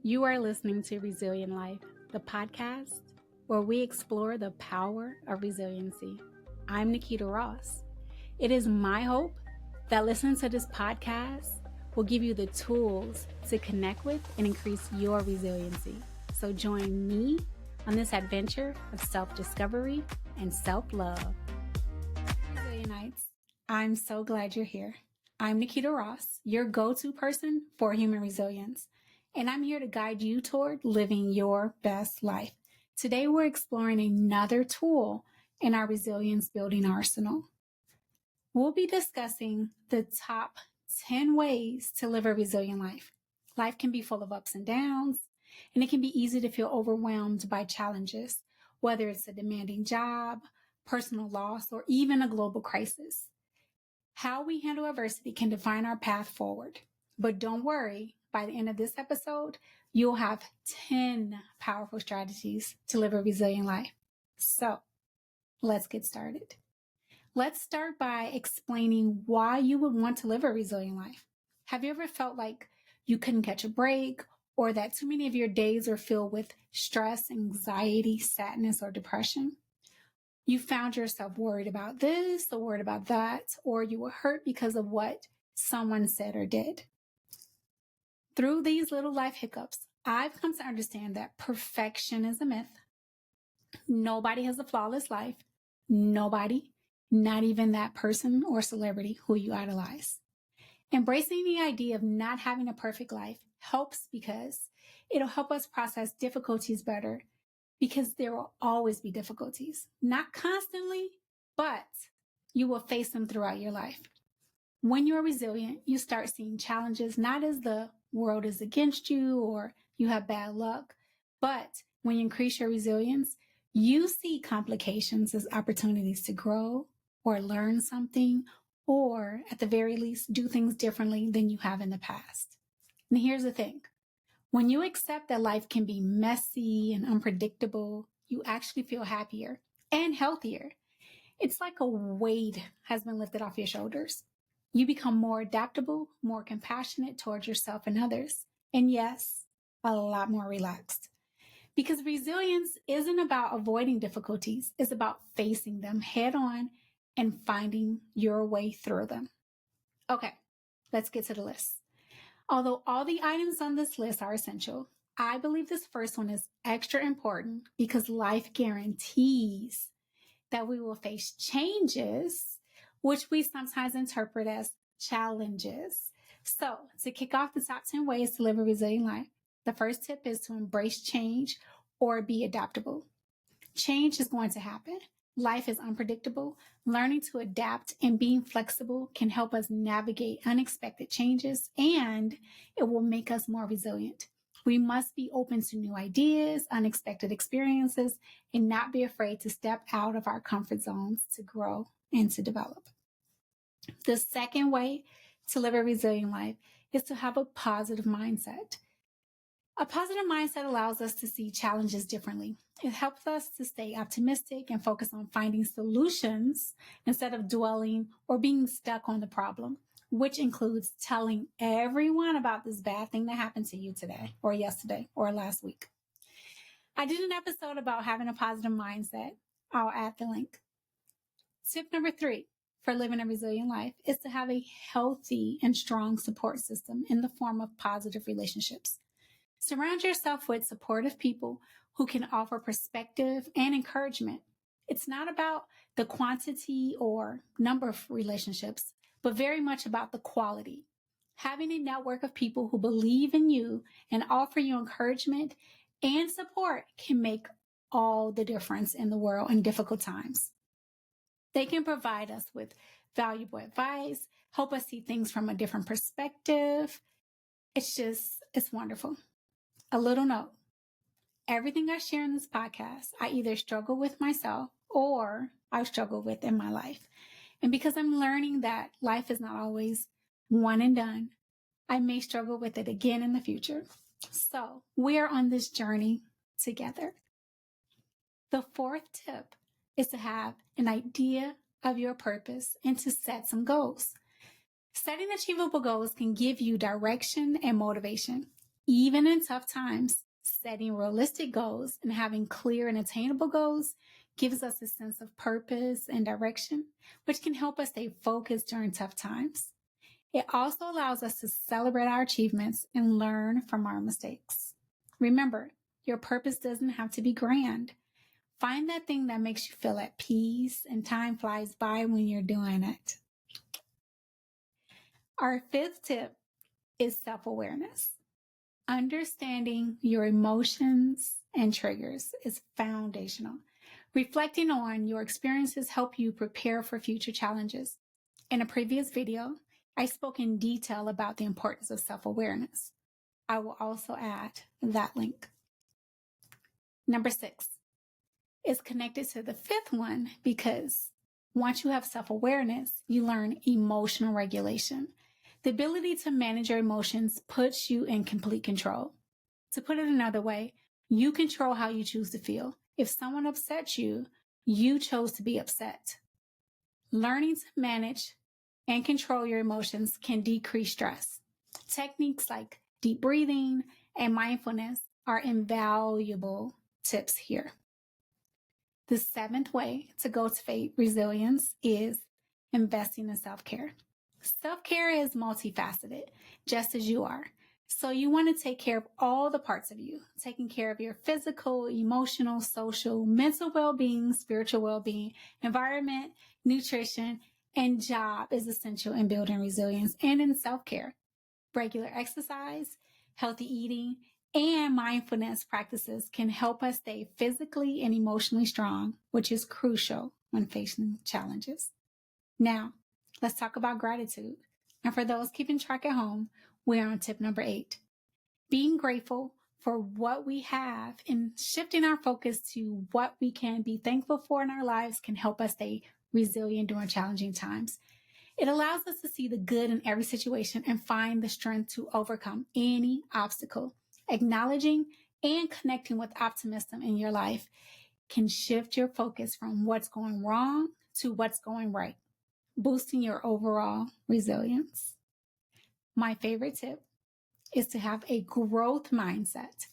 You are listening to Resilient Life, the podcast where we explore the power of resiliency. I'm Nikita Ross. It is my hope that listening to this podcast will give you the tools to connect with and increase your resiliency. So join me on this adventure of self-discovery and self-love. Resilientites, I'm so glad you're here. I'm Nikita Ross, your go-to person for human resilience. And I'm here to guide you toward living your best life. Today, we're exploring another tool in our resilience building arsenal. We'll be discussing the top 10 ways to live a resilient life. Life can be full of ups and downs, and it can be easy to feel overwhelmed by challenges, whether it's a demanding job, personal loss, or even a global crisis. How we handle adversity can define our path forward. But don't worry. By the end of this episode, you'll have 10 powerful strategies to live a resilient life. So let's get started. Let's start by explaining why you would want to live a resilient life. Have you ever felt like you couldn't catch a break, or that too many of your days are filled with stress, anxiety, sadness, or depression? You found yourself worried about this or worried about that, or you were hurt because of what someone said or did. Through these little life hiccups, I've come to understand that perfection is a myth. Nobody has a flawless life. Nobody, not even that person or celebrity who you idolize. Embracing the idea of not having a perfect life helps because it'll help us process difficulties better, because there will always be difficulties. Not constantly, but you will face them throughout your life. When you're resilient, you start seeing challenges not as the world is against you or you have bad luck, but when you increase your resilience, you see complications as opportunities to grow or learn something, or at the very least, do things differently than you have in the past. And here's the thing. When you accept that life can be messy and unpredictable, you actually feel happier and healthier. It's like a weight has been lifted off your shoulders. You become more adaptable, more compassionate towards yourself and others. And yes, a lot more relaxed. Because resilience isn't about avoiding difficulties. It's about facing them head on and finding your way through them. Okay, let's get to the list. Although all the items on this list are essential, I believe this first one is extra important because life guarantees that we will face changes, which we sometimes interpret as challenges. So to kick off the top 10 ways to live a resilient life, the first tip is to embrace change or be adaptable. Change is going to happen. Life is unpredictable. Learning to adapt and being flexible can help us navigate unexpected changes, and it will make us more resilient. We must be open to new ideas, unexpected experiences, and not be afraid to step out of our comfort zones to grow and to develop. The second way to live a resilient life is to have a positive mindset. A positive mindset allows us to see challenges differently. It helps us to stay optimistic and focus on finding solutions instead of dwelling or being stuck on the problem, which includes telling everyone about this bad thing that happened to you today or yesterday or last week. I did an episode about having a positive mindset. I'll add the link. Tip number 3 for living a resilient life is to have a healthy and strong support system in the form of positive relationships. Surround yourself with supportive people who can offer perspective and encouragement. It's not about the quantity or number of relationships, but very much about the quality. Having a network of people who believe in you and offer you encouragement and support can make all the difference in the world in difficult times. They can provide us with valuable advice, help us see things from a different perspective. It's wonderful. A little note, everything I share in this podcast, I either struggle with myself or I've struggled with in my life. And because I'm learning that life is not always one and done, I may struggle with it again in the future. So we are on this journey together. The fourth tip is to have an idea of your purpose and to set some goals. Setting achievable goals can give you direction and motivation. Even in tough times, setting realistic goals and having clear and attainable goals gives us a sense of purpose and direction, which can help us stay focused during tough times. It also allows us to celebrate our achievements and learn from our mistakes. Remember, your purpose doesn't have to be grand. Find that thing that makes you feel at peace, and time flies by when you're doing it. Our fifth tip is self-awareness. Understanding your emotions and triggers is foundational. Reflecting on your experiences help you prepare for future challenges. In a previous video, I spoke in detail about the importance of self-awareness. I will also add that link. Number 6 is connected to the fifth one because once you have self-awareness, you learn emotional regulation. The ability to manage your emotions puts you in complete control. To put it another way, you control how you choose to feel. If someone upsets you, you chose to be upset. Learning to manage and control your emotions can decrease stress. Techniques like deep breathing and mindfulness are invaluable tips here. The seventh way to cultivate resilience is investing in self-care. Self-care is multifaceted, just as you are. So you want to take care of all the parts of you, taking care of your physical, emotional, social, mental well-being, spiritual well-being, environment, nutrition, and job is essential in building resilience and in self-care. Regular exercise, healthy eating, and mindfulness practices can help us stay physically and emotionally strong, which is crucial when facing challenges. Now, let's talk about gratitude. And for those keeping track at home, we're on tip number 8. Being grateful for what we have and shifting our focus to what we can be thankful for in our lives can help us stay resilient during challenging times. It allows us to see the good in every situation and find the strength to overcome any obstacle. Acknowledging and connecting with optimism in your life can shift your focus from what's going wrong to what's going right, boosting your overall resilience. My favorite tip is to have a growth mindset.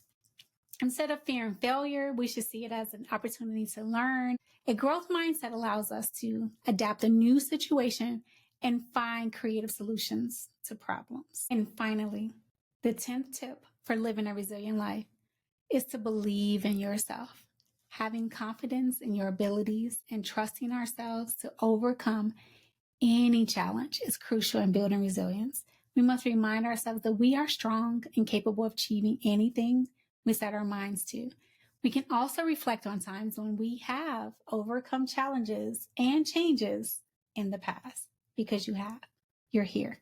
Instead of fearing failure, we should see it as an opportunity to learn. A growth mindset allows us to adapt a new situation and find creative solutions to problems. And finally, the 10th tip for living a resilient life is to believe in yourself. Having confidence in your abilities and trusting ourselves to overcome any challenge is crucial in building resilience. We must remind ourselves that we are strong and capable of achieving anything we set our minds to. We can also reflect on times when we have overcome challenges and changes in the past, because you have. You're here.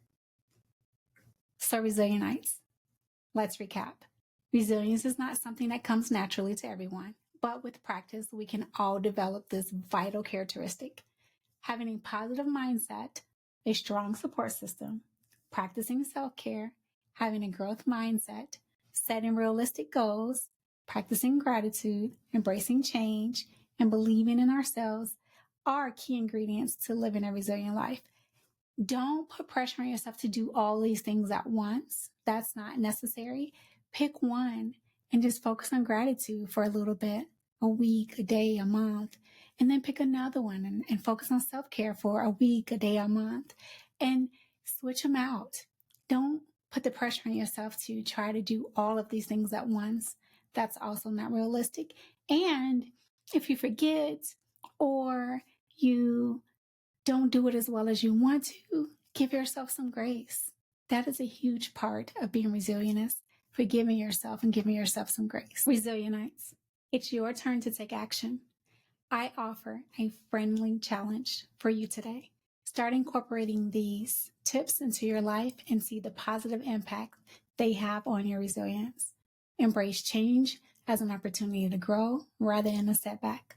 So Resilientites, let's recap. Resilience is not something that comes naturally to everyone, but with practice, we can all develop this vital characteristic. Having a positive mindset, a strong support system, practicing self-care, having a growth mindset, setting realistic goals, practicing gratitude, embracing change, and believing in ourselves are key ingredients to living a resilient life. Don't put pressure on yourself to do all these things at once. That's not necessary. Pick one and just focus on gratitude for a little bit, a week, a day, a month, and then pick another one and focus on self-care for a week, a day, a month, and switch them out. Don't put the pressure on yourself to try to do all of these things at once. That's also not realistic. And if you forget or you don't do it as well as you want to, give yourself some grace. That is a huge part of being resilient, is forgiving yourself and giving yourself some grace. Resilientites, it's your turn to take action. I offer a friendly challenge for you today. Start incorporating these tips into your life and see the positive impact they have on your resilience. Embrace change as an opportunity to grow rather than a setback,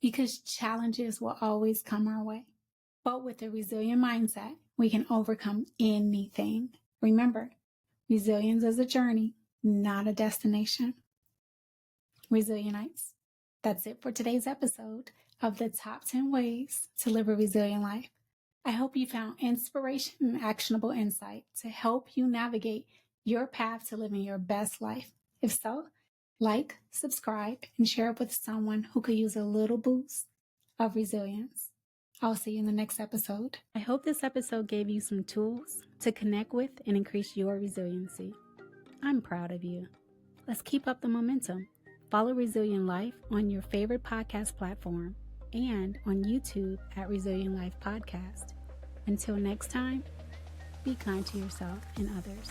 because challenges will always come our way. But with a resilient mindset, we can overcome anything. Remember, resilience is a journey, not a destination. Resilientites, that's it for today's episode of the top 10 ways to live a resilient life. I hope you found inspiration and actionable insight to help you navigate your path to living your best life? If so, like, subscribe, and share it with someone who could use a little boost of resilience. I'll see you in the next episode. I hope this episode gave you some tools to connect with and increase your resiliency. I'm proud of you. Let's keep up the momentum. Follow Resilient Life on your favorite podcast platform and on YouTube at Resilient Life Podcast. Until next time, be kind to yourself and others.